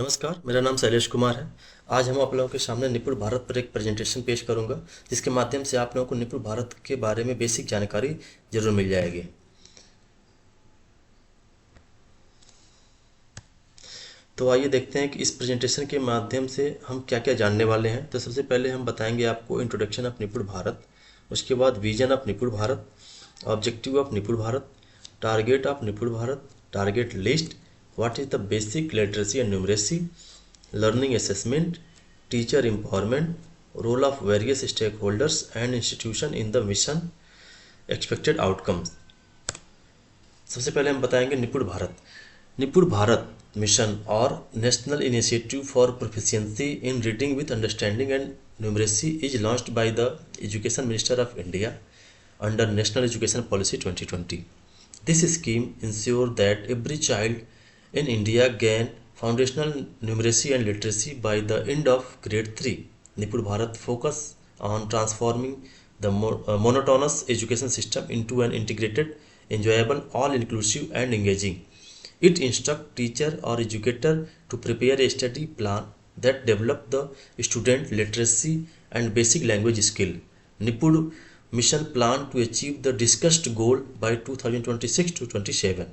नमस्कार, मेरा नाम शैलेश कुमार है। आज हम आप लोगों के सामने निपुण भारत पर एक प्रेजेंटेशन पेश करूंगा, जिसके माध्यम से आप लोगों को निपुण भारत के बारे में बेसिक जानकारी जरूर मिल जाएगी। तो आइए देखते हैं कि इस प्रेजेंटेशन के माध्यम से हम क्या क्या जानने वाले हैं। तो सबसे पहले हम बताएंगे आपको इंट्रोडक्शन ऑफ निपुण भारत, उसके बाद विजन ऑफ निपुण भारत, ऑब्जेक्टिव ऑफ निपुण भारत, टारगेट ऑफ निपुण Bharat, target list, what is the basic literacy and numeracy, learning assessment, teacher empowerment, role of various stakeholders and institution in the mission, expected outcomes। सबसे पहले हम बताएंगे निपुण भारत। निपुण भारत मिशन और national initiative for proficiency in reading with understanding and numeracy is launched by the education minister of India under National Education Policy 2020. This scheme ensures that every child in India gain foundational numeracy and literacy by the end of grade 3. Nipur Bharat focus on transforming the monotonous education system into an integrated, enjoyable, all-inclusive and engaging. It instructs teacher or educator to prepare a study plan that develop the student literacy and basic language skill. Nipur mission plan to achieve the discussed goal by 2026 to 27.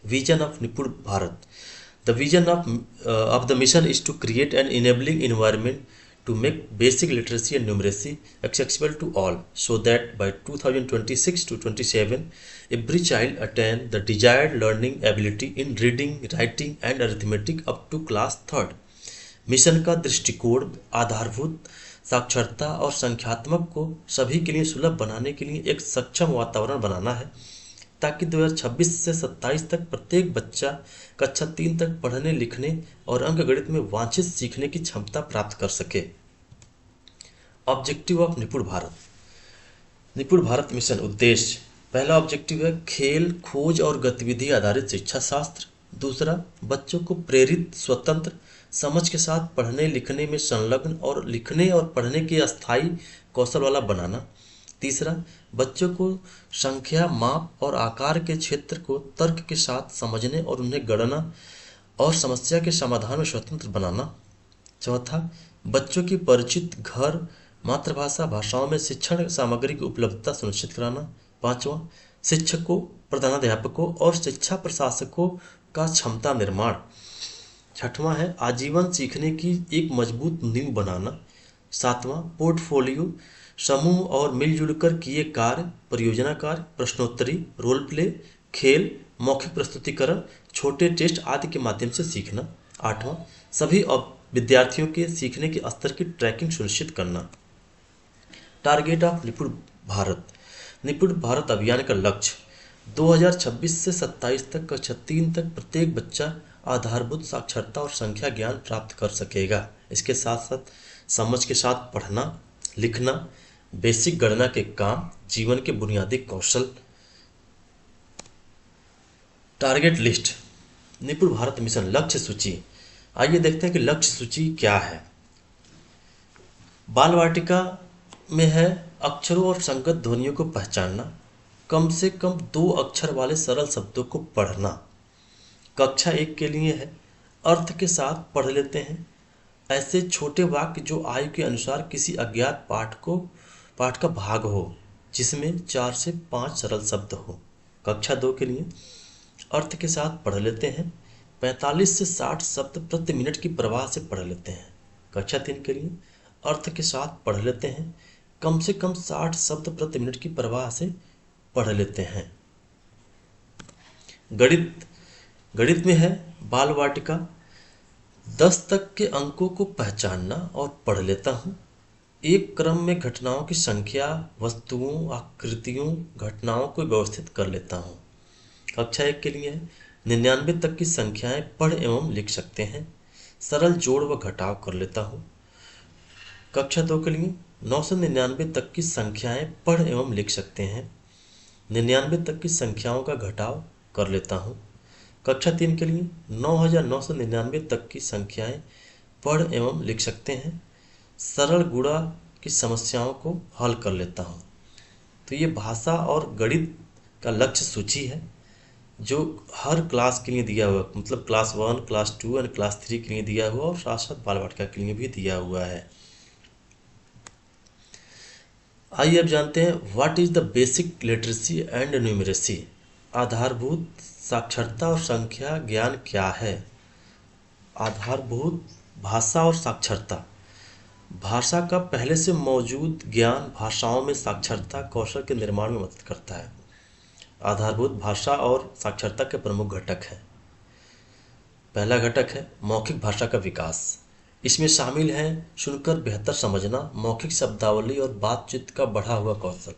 Vision of Nipur Bharat. The vision of the mission is to create an enabling environment to make basic literacy and numeracy accessible to all, so that by 2026 to 27 every child attain the desired learning ability in reading, writing and arithmetic up to class 3rd. Mission का दृष्टिकोण आधारभूत साक्षरता और संख्यात्मक को सभी के लिए सुलभ बनाने के लिए एक सक्षम वातावरण बनाना है, ताकि 2026 से 27 तक प्रत्येक बच्चा कक्षा 3 तक पढ़ने लिखने और अंकगणित में वांछित सीखने की क्षमता प्राप्त कर सके। ऑब्जेक्टिव ऑफ निपुण भारत। निपुण भारत मिशन उद्देश्य। पहला ऑब्जेक्टिव है खेल, खोज और गतिविधि आधारित शिक्षा शास्त्र। दूसरा, बच्चों को प्रेरित, स्वतंत्र, समझ के साथ पढ़ने लिखने में संलग्न और लिखने और पढ़ने के अस्थायी कौशल वाला बनाना। तीसरा, बच्चों को संख्या, माप और आकार के क्षेत्र को तर्क के साथ समझने और उन्हें गणना और समस्या के समाधान में स्वतंत्र बनाना। चौथा, बच्चों की परिचित घर, मातृभाषा भाषाओं में शिक्षण सामग्री की उपलब्धता सुनिश्चित कराना। पांचवा, शिक्षकों, प्रधानाध्यापकों और शिक्षा प्रशासकों का क्षमता निर्माण। छठवां है आजीवन सीखने की एक मजबूत नींव बनाना। सातवां, पोर्टफोलियो, समूह और मिलजुल कर किए कार्य, परियोजना कार्य, प्रश्नोत्तरी, रोल प्ले, खेल, मौखिक प्रस्तुतिकरण, छोटे टेस्ट आदि के माध्यम से सीखना। आठवां, सभी विद्यार्थियों के सीखने के स्तर की ट्रैकिंग सुनिश्चित करना। टारगेट ऑफ निपुण भारत। निपुण भारत अभियान का लक्ष्य 2026 से 27 तक कक्षा 3 तक प्रत्येक बच्चा आधारभूत साक्षरता और संख्या ज्ञान प्राप्त कर सकेगा। इसके साथ साथ समझ के साथ पढ़ना, लिखना, बेसिक गणना के काम, जीवन के बुनियादी कौशल। Target list. निपुण भारत मिशन लक्ष्य सूची। आइए देखते हैं कि लक्ष्य सूची क्या है। बाल वाटिका में है अक्षरों और संगत ध्वनियों को पहचानना, कम से कम 2 अक्षर वाले सरल शब्दों को पढ़ना। कक्षा 1 के लिए है अर्थ के साथ पढ़ लेते हैं, ऐसे छोटे वाक्य जो आयु के अनुसार किसी अज्ञात पाठ का भाग हो, जिसमें 4 से 5 सरल शब्द हो। कक्षा 2 के लिए अर्थ के साथ पढ़ लेते हैं, 45 से 60 शब्द प्रति मिनट की प्रवाह से पढ़ लेते हैं। कक्षा 3 के लिए अर्थ के साथ पढ़ लेते हैं, कम से कम 60 शब्द प्रति मिनट की प्रवाह से पढ़ लेते हैं। गणित में है बाल वाटिका 10 तक के अंकों को पहचानना और पढ़ लेता हूँ। एक क्रम में घटनाओं की संख्या, वस्तुओं, आकृतियों, घटनाओं को व्यवस्थित कर लेता हूँ। कक्षा 1 के लिए 99 तक की संख्याएं पढ़ एवं लिख सकते हैं, सरल जोड़ व घटाव कर लेता हूँ। कक्षा 2 के लिए 999 तक की संख्याएं पढ़ एवं लिख सकते हैं, 99 तक की संख्याओं का घटाव कर लेता हूँ। कक्षा 3 के लिए 9999 तक की संख्याएं पढ़ एवं लिख सकते हैं, सरल गुणा की समस्याओं को हल कर लेता हूँ। तो ये भाषा और गणित का लक्ष्य सूची है। जो हर क्लास के लिए दिया हुआ, मतलब क्लास 1, क्लास 2 एंड क्लास 3 के लिए दिया हुआ, और साथ साथ बाल वाटिका के लिए भी दिया हुआ है। आइए अब जानते हैं what is the basic literacy and numeracy. आधारभूत साक्षरता और संख्या ज्ञान क्या है? आधारभूत भाषा और साक्षरता। भाषा का पहले से मौजूद ज्ञान भाषाओं में साक्षरता कौशल के निर्माण में मदद करता है। आधारभूत भाषा और साक्षरता के प्रमुख घटक हैं। पहला घटक है मौखिक भाषा का विकास। इसमें शामिल है सुनकर बेहतर समझना, मौखिक शब्दावली और बातचीत का बढ़ा हुआ कौशल।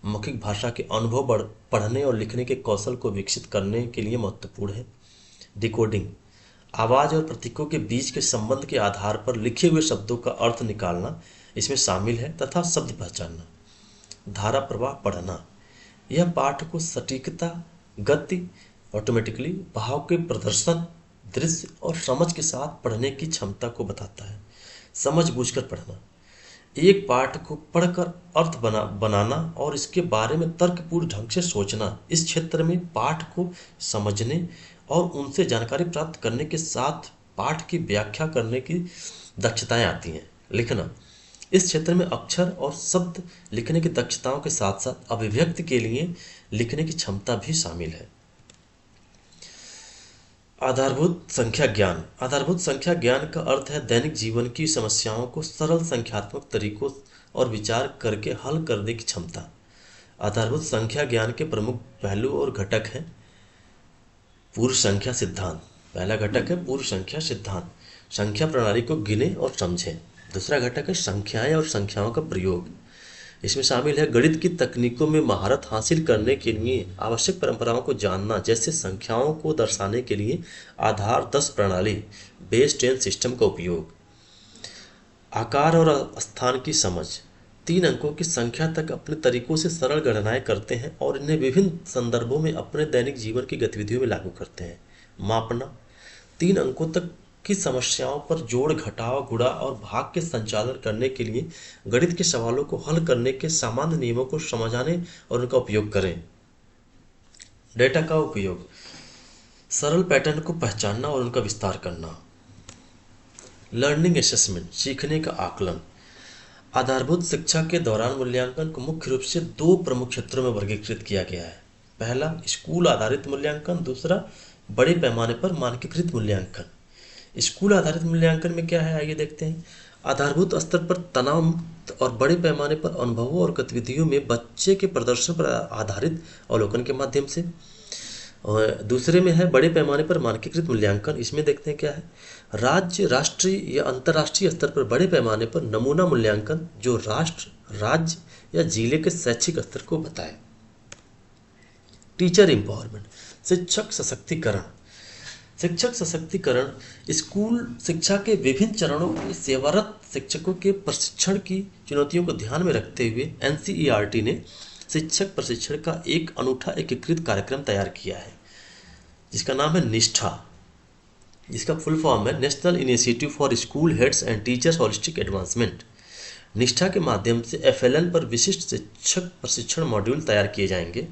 मौखिक भाषा के अनुभव पढ़ने और लिखने के कौशल को विकसित करने के लिए महत्वपूर्ण है। डिकोडिंग, आवाज और प्रतीकों के बीच के संबंध के आधार पर लिखे हुए शब्दों का अर्थ निकालना इसमें शामिल है तथा शब्द पहचानना। धारा प्रवाह पढ़ना, यह पाठ को सटीकता, गति, ऑटोमेटिकली भाव के प्रदर्शन, दृश्य और समझ के साथ पढ़ने की क्षमता को बताता है। समझ बूझकर पढ़ना, एक पाठ को पढ़कर अर्थ बनाना और इसके बारे में तर्कपूर्ण ढंग से सोचना। इस क्षेत्र में पाठ को समझने और उनसे जानकारी प्राप्त करने के साथ पाठ की व्याख्या करने की दक्षताएं आती हैं। लिखना, इस क्षेत्र में अक्षर और शब्द लिखने की दक्षताओं के साथ साथ अभिव्यक्ति के लिए लिखने की क्षमता भी शामिल है। आधारभूत संख्या ज्ञान। आधारभूत संख्या ज्ञान का अर्थ है दैनिक जीवन की समस्याओं को सरल संख्यात्मक तरीकों और विचार करके हल करने की क्षमता। आधारभूत संख्या ज्ञान के प्रमुख पहलू और घटक हैं। पूर्व संख्या सिद्धांत, पहला घटक है पूर्व संख्या सिद्धांत, संख्या प्रणाली को गिने और समझें। दूसरा घटक है संख्याएं और संख्याओं का प्रयोग। इसमें शामिल है गणित की तकनीकों में महारत हासिल करने के लिए आवश्यक परंपराओं को जानना, जैसे संख्याओं को दर्शाने के लिए आधार 10 प्रणाली, बेस 10 सिस्टम का उपयोग। आकार और स्थान की समझ, 3 अंकों की संख्या तक अपने तरीकों से सरल गणनाएं करते हैं और इन्हें विभिन्न संदर्भों में अपने दैनिक जीवन की गतिविधियों में लागू करते हैं। मापना, 3 अंकों तक की समस्याओं पर जोड़, घटाव, गुणा और भाग के संचालन करने के लिए गणित के सवालों को हल करने के सामान्य नियमों को समझाने और उनका उपयोग करें। डेटा का उपयोग, सरल पैटर्न को पहचानना और उनका विस्तार करना। लर्निंग असेसमेंट, सीखने का आकलन। आधारभूत शिक्षा के दौरान मूल्यांकन को मुख्य रूप से 2 प्रमुख क्षेत्रों में वर्गीकृत किया गया है। पहला स्कूल आधारित मूल्यांकन, दूसरा बड़े पैमाने पर मानकीकृत मूल्यांकन। स्कूल आधारित मूल्यांकन में क्या है, आइए देखते हैं। आधारभूत स्तर पर तनाव मुक्त और बड़े पैमाने पर अनुभवों और गतिविधियों में बच्चे के प्रदर्शन पर आधारित अवलोकन के माध्यम से। और दूसरे में है बड़े पैमाने पर मानकीकृत मूल्यांकन। इसमें देखते हैं क्या है, राज्य, राष्ट्रीय या अंतर्राष्ट्रीय स्तर पर बड़े पैमाने पर नमूना मूल्यांकन जो राष्ट्र, राज्य या जिले के शैक्षिक स्तर को बताए। टीचर एम्पावरमेंट, शिक्षक सशक्तिकरण। शिक्षक सशक्तिकरण स्कूल शिक्षा के विभिन्न चरणों में सेवारत शिक्षकों के प्रशिक्षण की चुनौतियों को ध्यान में रखते हुए एनसीईआरटी ने शिक्षक प्रशिक्षण का एक अनूठा एकीकृत कार्यक्रम तैयार किया है, जिसका नाम है निष्ठा। जिसका फुल फॉर्म है national initiative for school heads and teachers holistic advancement. निष्ठा के माध्यम से एफएलएन पर विशिष्ट शिक्षक प्रशिक्षण मॉड्यूल तैयार किए जाएंगे।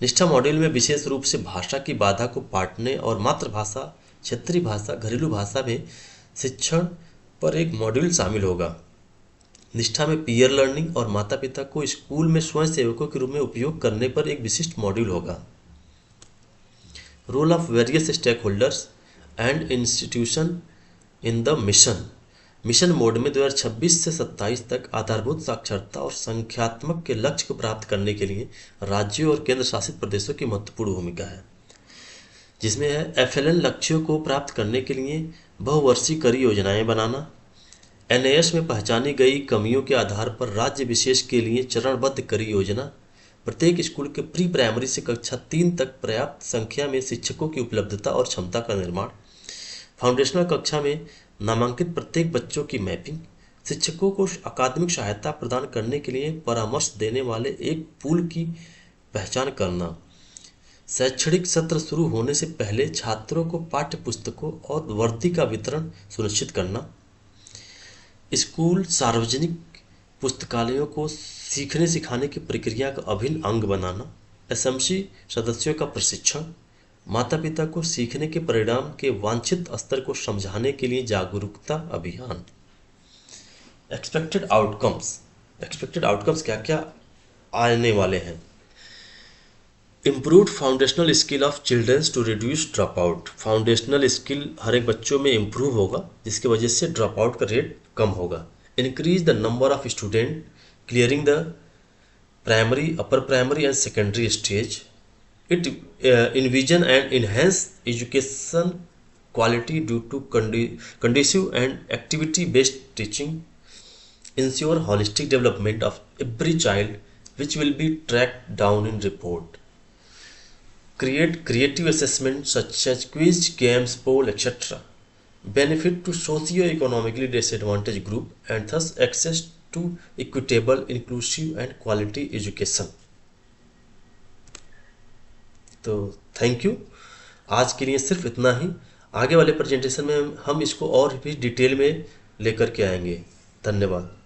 निष्ठा मॉड्यूल में विशेष रूप से भाषा की बाधा को पाटने और मातृभाषा, क्षेत्रीय भाषा, घरेलू भाषा में शिक्षण पर एक मॉड्यूल शामिल होगा। निष्ठा में पीयर लर्निंग और माता पिता को स्कूल में स्वयं सेवकों के रूप में उपयोग करने पर एक विशिष्ट मॉड्यूल होगा। Role of various stake holders and institution in the mission. Mission mode में 2026 से 27 तक आधारभूत साक्षरता और संख्यात्मक के लक्ष्य को प्राप्त करने के लिए राज्यों और केंद्र शासित प्रदेशों की महत्वपूर्ण भूमिका है, जिसमें है एफएलएन लक्ष्यों को प्राप्त करने के लिए बहुवर्षीय करी योजनाएं बनाना, एनएएस में पहचानी गई कमियों के आधार पर राज्य विशेष के लिए चरणबद्ध करी योजना, प्रत्येक स्कूल के प्री प्राइमरी से कक्षा 3 तक पर्याप्त संख्या में शिक्षकों की उपलब्धता और क्षमता का निर्माण, फाउंडेशनल कक्षा में नामांकित प्रत्येक बच्चों की मैपिंग, शिक्षकों को अकादमिक सहायता प्रदान करने के लिए परामर्श देने वाले एक पूल की पहचान करना, शैक्षणिक सत्र शुरू होने से पहले छात्रों को पाठ्य पुस्तकों और वर्दी का वितरण सुनिश्चित करना, स्कूल सार्वजनिक पुस्तकालयों को सीखने सिखाने की प्रक्रिया का अभिन्न अंग बनाना, एसएमसी सदस्यों का प्रशिक्षण, माता पिता को सीखने के परिणाम के वांछित स्तर को समझाने के लिए जागरूकता अभियान। एक्सपेक्टेड आउटकम्स क्या क्या आने वाले हैं। Improved foundational skill of childrens to reduce drop out. Foundational skill हर एक बच्चों में इम्प्रूव होगा, जिसकी वजह से ड्रॉप आउट का रेट कम होगा। Increase the number of student clearing the primary, upper primary and secondary stage. It envision and enhance education quality due to conducive and activity-based teaching, ensure holistic development of every child, which will be tracked down in report. Create creative assessment such as quiz, games, poll, etc. Benefit to socio-economically disadvantaged group and thus access to equitable, inclusive and quality education. तो thank you, आज के लिए सिर्फ इतना ही। आगे वाले presentation में हम इसको और भी डिटेल में लेकर के आएंगे। धन्यवाद।